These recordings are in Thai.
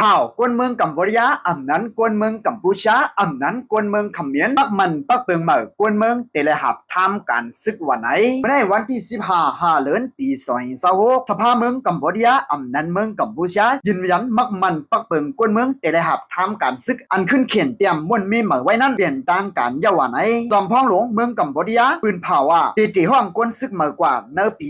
ข่าวกวนเมืองกัมพูชาอำนั้นกวนเมืองกัมพูชาอำนั้นกวนเมืองเขมรปักมันปักเปิงเหมอกวนเมืองเตเลหับทำการศึกวันไหนในวันที่15 เดือนปี2026สภาเมืองกัมพูชาอำนั้นเมืองกัมพูชายืนยันมักมันปักเปิงกวนเมืองเตเลหับทำการศึกอันขึ้นเขียนเตรียมมวนมีเหมอไว้นั่นเปลี่ยนต่างการเยาวันไหนจอมพ้องหลวงเมืองกัมพูชาปืนเผาว่าตีห้องกวนศึกเหมอกว่าในปี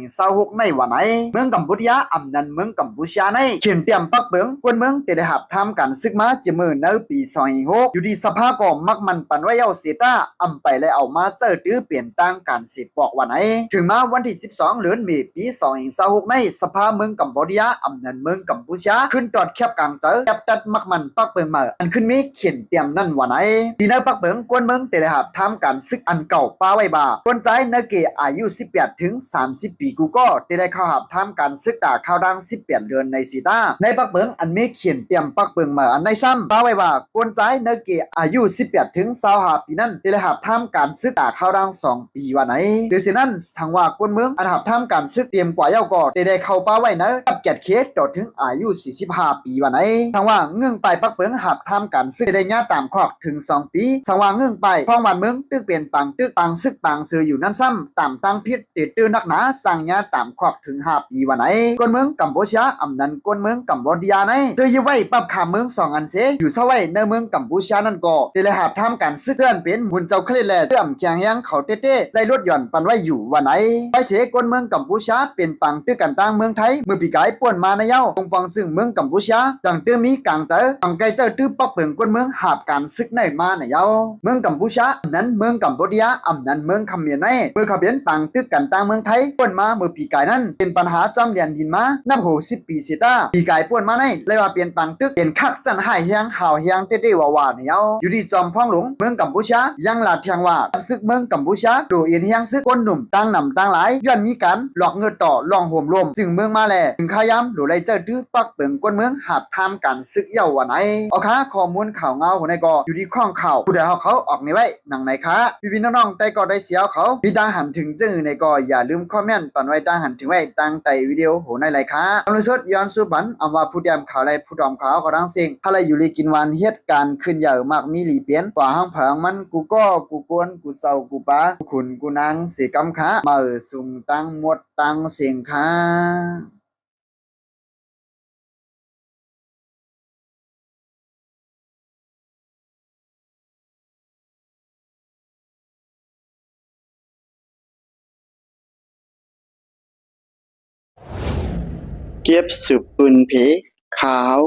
2026ในวันไหนเมืองกัมพูชาอำนั้นเมืองกัมพูชาในเขียนเตรียมปักเปิงกวนเมืองเตเลหับทำการศึกมาจมือในปี2026อยู่ที่สภาก็มักมันปันไว้เอาเสียตาอำไปเลยเอามาเจอตื้อเปลี่ยนต่างการสิบอกวันไหนถึงมาวันที่12เดือนมีปี2026ในสภาเมืองกัมพูชาอำนั้นเมืองกัมพูชาขึ้นตอดแคบกลางเตอจับตัดมักมันปักเปิงมาอันขึ้นมีเขียนเตรียมนั่นวันไหนปีในปักเปิงกวนเมืองเตเลหับทำการศึกอันเก่าป้าไว้บาคนใจนเกอายุ18ถึง30ปีกูก็ได้เข้าหับทำการศึกตาข้าวดัง18เดือนในสีตาในปักเปิงอันมีเขียนเตรียมปักเปิงมาอันในซ้ำป้าไว้ว่ากวนใจนเกอายุ18ถึง25ปีนั้นได้หับทำการศึกตาข้าวดัง2ปีวันไหนโดยเสียนั้นทางว่ากวนเมืองอันหับทำการศึกเตรียมกว่าเย้าก็ได้เข้าป้าไว้นะกับแกดเคสต่อถึงอายุ45ปีวันไหนทางว่าเงื่องไปปักเปิงหับทำการศึกได้ญาตามขอกถึง2ปีทางว่าเงื่องไปพ้องวันเมืองตึกเปลี่ยนปังตึกปังซึกปังซื้ออยู่นั่นซ้ำตามตั้งพิษติดตื้อนักหนาสั่งญาตามขอกถึง5ปีวันไหนกวนเมืองกัมพูชาอำนั้นกวนเมืองกัมพูชาในเจออยู่ไว้ปับขาเมือง2อันเสอยู่เท่าไว้ในเมืองกัมพูชานั่นก็ได้เลยหับทำการซึกเตือนเป็นมุนเจ้าเคลแลเตื้อมแข็งยังเขาเต้ๆไล่ลดหย่อนปันไว้อยู่วันไหนไปเสกวนเมืองกัมพูชาเป็นปังตื้อกันตั้งเมืองไทยเมื่อปีกายป่วนมาในเย้าตรงปังซึ่งเมืองกัมพูชาจังตื้อมีกลางเจอปังไกเจอตื้อปักเปิงกวนเมืองหับการซึกในมาในเย้าเมืองกัมพูชาอำนั้นเมืองกัมพูชาอำนั้นเมืองเขมรในเมื่อเขมรปังตื้อกันตั้งเมืองไทยป่วนมาเมื่อปีกายนั้นเป็นปัญหาจอมเรียนดินมานับโห10ปีเสียตาปีกายป่วนมาในเลยว่าเปลี่ยนปังตึกเป็นคักจันหายเฮียงห่าวเฮียงเต้ๆว่าๆเนี่ยอยู่ที่จอมพ้องหลวงเมืองกัมพูชายังลาดเทียงว่าศึกเมืองกัมพูชาดูเอียนเฮียงซึกคนหนุ่มตั้งนำตั้งหลายย้อนมีการหลอกเงินต่อลองโหมลมจึงเมืองมาแลถึงขยำหรือไรเจอตื้อปักเปิงกวนเมืองหับทำการศึกเย้าวันไหนเอาค่ะข้อมูลข่าวเงาหัวในก็อยู่ที่ข้องข่าวผู้ใดเขาออกในไว้หนังไหนคะพี่น้องๆได้ก็ได้เสียวเขาพี่ดังหันถึงจึงในก็อย่าลืมคอมเมนต์ปันไว้ดังหันถึงไว้ตั้งแต่วิดีโอหัวในไรคะตำรวจสดย้อนสุบันเอาว่าผู้เดียมข่าวไรผู้ดอมข่าวก็ดังเสียงอะไรอยู่ลีกินวันเหตุการณ์ขึ้นใหญ่มากมีหลีเปลี่ยนกว่าห้างเผงมันกูก็กูกวนกูเศร้ากูป้ากูขุนกูนางเสียกำขามาสุงตั้งหมดตั้งเสียงค่ะเก็บสืบปืนเพขาว